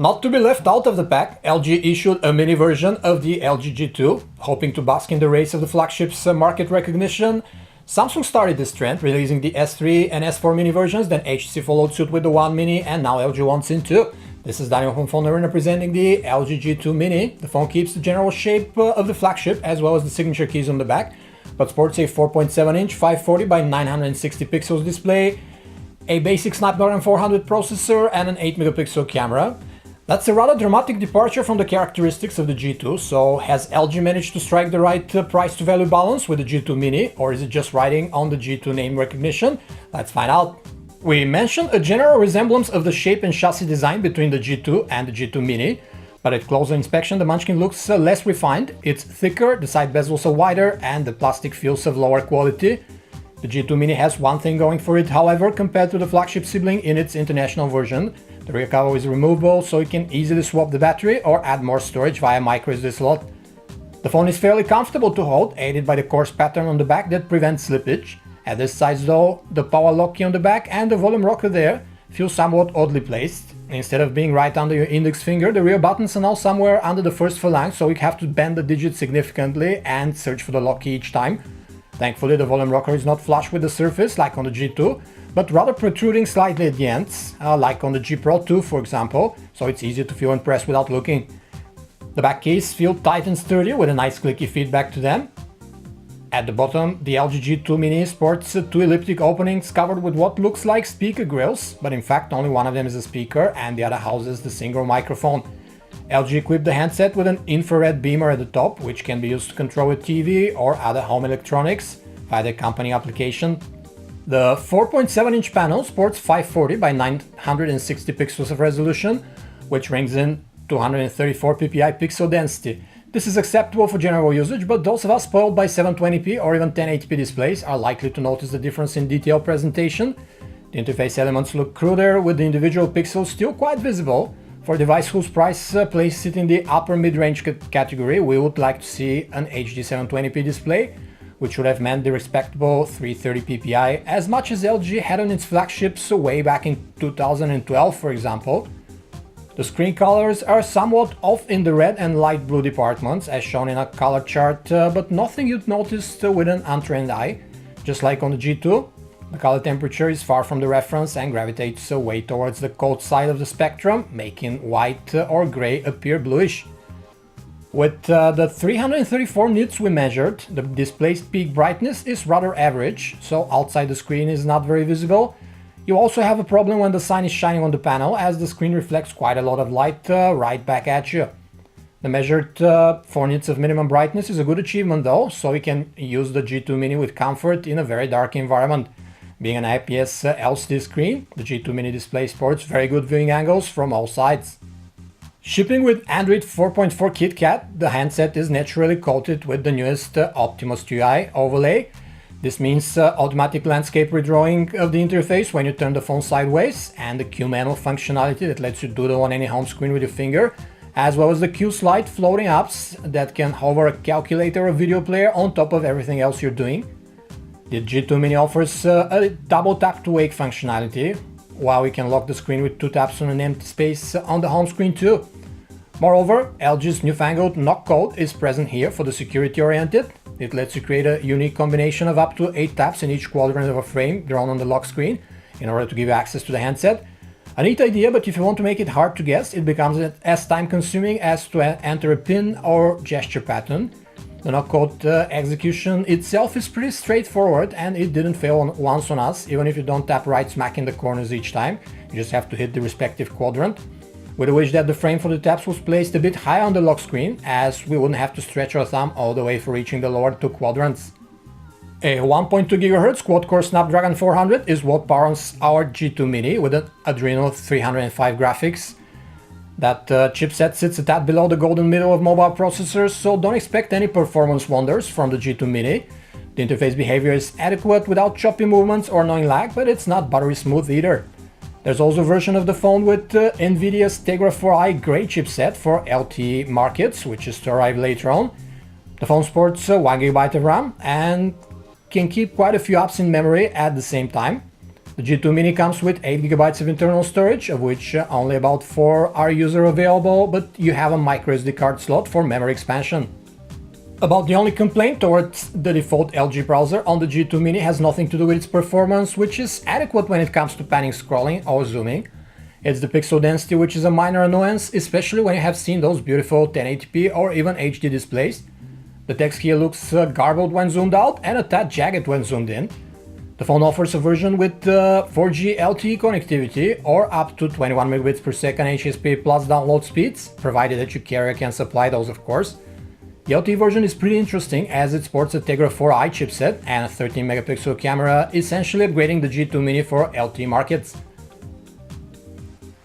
Not to be left out of the pack, LG issued a mini version of the LG G2, hoping to bask in the race of the flagship's market recognition. Samsung started this trend, releasing the S3 and S4 mini versions, then HTC followed suit with the One Mini, and now LG wants in too. This is Daniel from Phone Arena presenting the LG G2 Mini. The phone keeps the general shape of the flagship as well as the signature keys on the back, but sports a 4.7-inch 540 by 960 pixels display, a basic Snapdragon 400 processor, and an 8-megapixel camera. That's a rather dramatic departure from the characteristics of the G2, so has LG managed to strike the right price-to-value balance with the G2 Mini, or is it just riding on the G2 name recognition? Let's find out. We mentioned a general resemblance of the shape and chassis design between the G2 and the G2 Mini, but at closer inspection the Munchkin looks less refined, it's thicker, the side bezels are wider, and the plastic feels of lower quality. The G2 Mini has one thing going for it, however, compared to the flagship sibling in its international version. The rear cover is removable, so you can easily swap the battery or add more storage via microSD slot. The phone is fairly comfortable to hold, aided by the coarse pattern on the back that prevents slippage. At this size though, the power lock key on the back and the volume rocker there feel somewhat oddly placed. Instead of being right under your index finger, the rear buttons are now somewhere under the first phalanx, so you have to bend the digit significantly and search for the lock key each time. Thankfully, the volume rocker is not flush with the surface like on the G2, but rather protruding slightly at the ends, like on the G Pro 2 for example, so it's easy to feel impressed without looking. The back keys feel tight and sturdy with a nice clicky feedback to them. At the bottom, the LG G2 Mini sports two elliptic openings covered with what looks like speaker grills, but in fact only one of them is a speaker and the other houses the single microphone. LG equipped the handset with an infrared beamer at the top, which can be used to control a TV or other home electronics via the company application. The 4.7-inch panel sports 540 by 960 pixels of resolution, which brings in 234 ppi pixel density. This is acceptable for general usage, but those of us spoiled by 720p or even 1080p displays are likely to notice the difference in detail presentation. The interface elements look cruder, with the individual pixels still quite visible. For a device whose price places it in the upper mid-range category, we would like to see an HD 720p display, which would have meant the respectable 330 ppi, as much as LG had on its flagships way back in 2012, for example. The screen colors are somewhat off in the red and light blue departments, as shown in a color chart, but nothing you'd notice with an untrained eye. Just like on the G2, the color temperature is far from the reference and gravitates away towards the cold side of the spectrum, making white or gray appear bluish. With the 334 nits we measured, the display's peak brightness is rather average, so outside the screen is not very visible. You also have a problem when the sun is shining on the panel, as the screen reflects quite a lot of light right back at you. The measured 4 nits of minimum brightness is a good achievement though, so you can use the G2 Mini with comfort in a very dark environment. Being an IPS LCD screen, the G2 Mini display sports very good viewing angles from all sides. Shipping with Android 4.4 KitKat, the handset is naturally coated with the newest Optimus UI overlay. This means automatic landscape redrawing of the interface when you turn the phone sideways, and the Q manual functionality that lets you doodle on any home screen with your finger, as well as the Q slide floating apps that can hover a calculator or video player on top of everything else you're doing. The G2 Mini offers a double tap to wake functionality, while you can lock the screen with 2 taps on an empty space on the home screen too. Moreover, LG's newfangled knock code is present here for the security oriented. It lets you create a unique combination of up to 8 taps in each quadrant of a frame drawn on the lock screen in order to give you access to the handset. A neat idea, but if you want to make it hard to guess, it becomes as time consuming as to enter a pin or gesture pattern. The knock code execution itself is pretty straightforward, and it didn't fail once on us, even if you don't tap right smack in the corners each time. You just have to hit the respective quadrant. We wish that the frame for the taps was placed a bit higher on the lock screen, as we wouldn't have to stretch our thumb all the way for reaching the lower 2 quadrants. A 1.2 GHz quad-core Snapdragon 400 is what powers our G2 Mini with an Adreno 305 graphics. That chipset sits a tad below the golden middle of mobile processors, so don't expect any performance wonders from the G2 Mini. The interface behavior is adequate without choppy movements or annoying lag, but it's not buttery smooth either. There's also a version of the phone with NVIDIA's Tegra 4i Grey chipset for LTE markets, which is to arrive later on. The phone sports 1GB of RAM and can keep quite a few apps in memory at the same time. The G2 Mini comes with 8GB of internal storage, of which only about 4 are user available, but you have a microSD card slot for memory expansion. About the only complaint towards the default LG browser on the G2 Mini has nothing to do with its performance, which is adequate when it comes to panning scrolling or zooming. It's the pixel density, which is a minor annoyance, especially when you have seen those beautiful 1080p or even HD displays. The text here looks garbled when zoomed out and a tad jagged when zoomed in. The phone offers a version with 4G LTE connectivity or up to 21 megabits per second HSP plus download speeds, provided that your carrier can supply those, of course. The LTE version is pretty interesting as it sports a Tegra 4i chipset and a 13 megapixel camera, essentially upgrading the G2 Mini for LTE markets.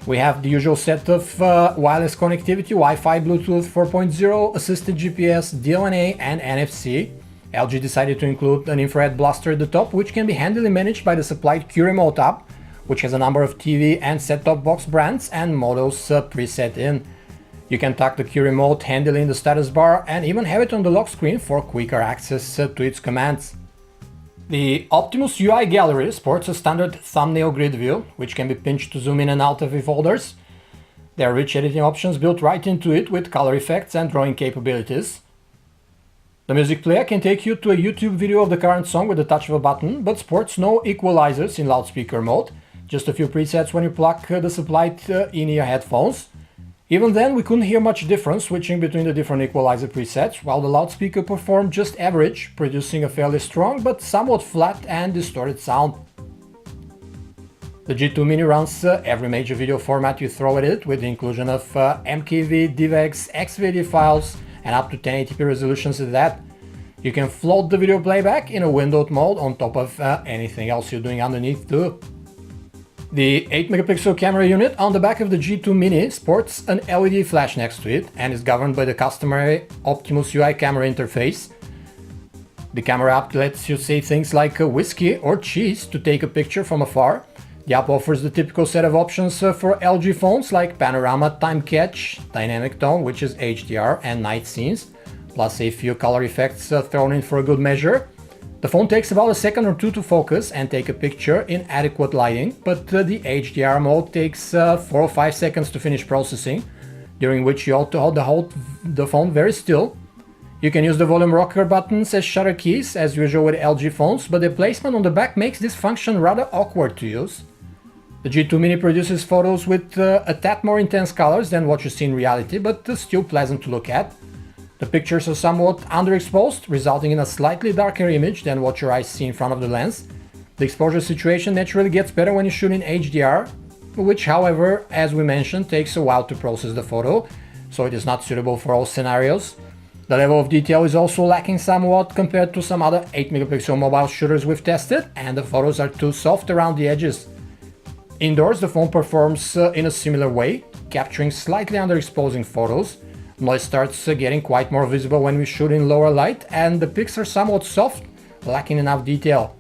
We have the usual set of wireless connectivity, Wi-Fi, Bluetooth 4.0, assisted GPS, DLNA and NFC. LG decided to include an infrared blaster at the top, which can be handily managed by the supplied Q-Remote app, which has a number of TV and set-top box brands and models preset in. You can tuck the Q-Remote handily in the status bar and even have it on the lock screen for quicker access to its commands. The Optimus UI gallery sports a standard thumbnail grid view, which can be pinched to zoom in and out of the folders. There are rich editing options built right into it with color effects and drawing capabilities. The music player can take you to a YouTube video of the current song with the touch of a button, but sports no equalizers in loudspeaker mode, just a few presets when you plug the supplied in-ear headphones. Even then, we couldn't hear much difference switching between the different equalizer presets, while the loudspeaker performed just average, producing a fairly strong but somewhat flat and distorted sound. The G2 Mini runs every major video format you throw at it, with the inclusion of MKV, DivX, XVD files, and up to 1080p resolutions at that. You can float the video playback in a windowed mode on top of anything else you're doing underneath too. The 8 megapixel camera unit on the back of the G2 Mini sports an LED flash next to it and is governed by the customary Optimus UI camera interface. The camera app lets you say things like whiskey or cheese to take a picture from afar. The app offers the typical set of options for LG phones like panorama, time catch, dynamic tone, which is HDR, and night scenes, plus a few color effects thrown in for a good measure. The phone takes about a second or two to focus and take a picture in adequate lighting, but the HDR mode takes 4 or 5 seconds to finish processing, during which you ought to hold the phone very still. You can use the volume rocker buttons as shutter keys, as usual with LG phones, but the placement on the back makes this function rather awkward to use. The G2 Mini produces photos with a tad more intense colors than what you see in reality, but still pleasant to look at. The pictures are somewhat underexposed, resulting in a slightly darker image than what your eyes see in front of the lens. The exposure situation naturally gets better when you shoot in HDR, which, however, as we mentioned, takes a while to process the photo, so it is not suitable for all scenarios. The level of detail is also lacking somewhat compared to some other 8 megapixel mobile shooters we've tested, and the photos are too soft around the edges. Indoors, the phone performs in a similar way, capturing slightly underexposing photos. Noise starts getting quite more visible when we shoot in lower light, and the pics are somewhat soft, lacking enough detail.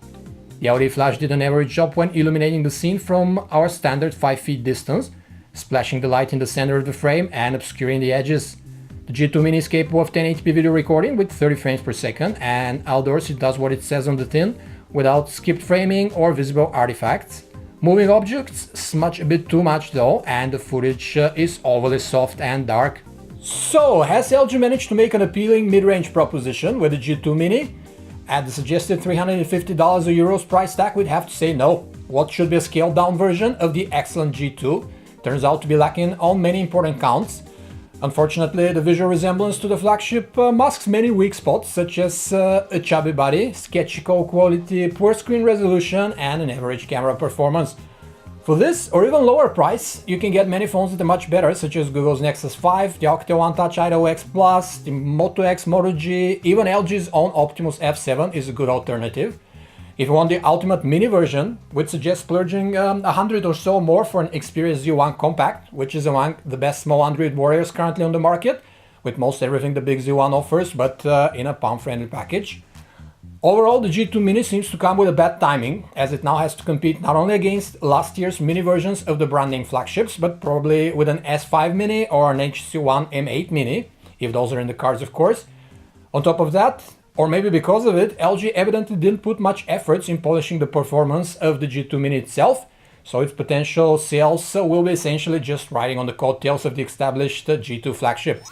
The LED flash did an average job when illuminating the scene from our standard 5 feet distance, splashing the light in the center of the frame and obscuring the edges. The G2 Mini is capable of 1080p video recording with 30 frames per second, and outdoors it does what it says on the tin, without skipped framing or visible artifacts. Moving objects smudge a bit too much though, and the footage is overly soft and dark. So, has LG managed to make an appealing mid-range proposition with the G2 Mini? At the suggested $350 or euros price tag, we'd have to say no. What should be a scaled-down version of the excellent G2 turns out to be lacking on many important counts. Unfortunately, the visual resemblance to the flagship masks many weak spots, such as a chubby body, sketchy call quality, poor screen resolution, and an average camera performance. For this or even lower price, you can get many phones that are much better, such as Google's Nexus 5, the Alcatel One Touch Idaho X Plus, the Moto X, Moto G, even LG's own Optimus F7 is a good alternative. If you want the ultimate mini version, we'd suggest splurging $100 or so more for an Xperia Z1 Compact, which is among the best small Android warriors currently on the market, with most everything the big Z1 offers, but in a palm-friendly package. Overall, the G2 Mini seems to come with a bad timing, as it now has to compete not only against last year's mini versions of the brand name flagships, but probably with an S5 Mini or an HTC One M8 Mini, if those are in the cards of course. On top of that, Or maybe because of it, LG evidently didn't put much efforts in polishing the performance of the G2 Mini itself, so its potential sales will be essentially just riding on the coattails of the established G2 flagship.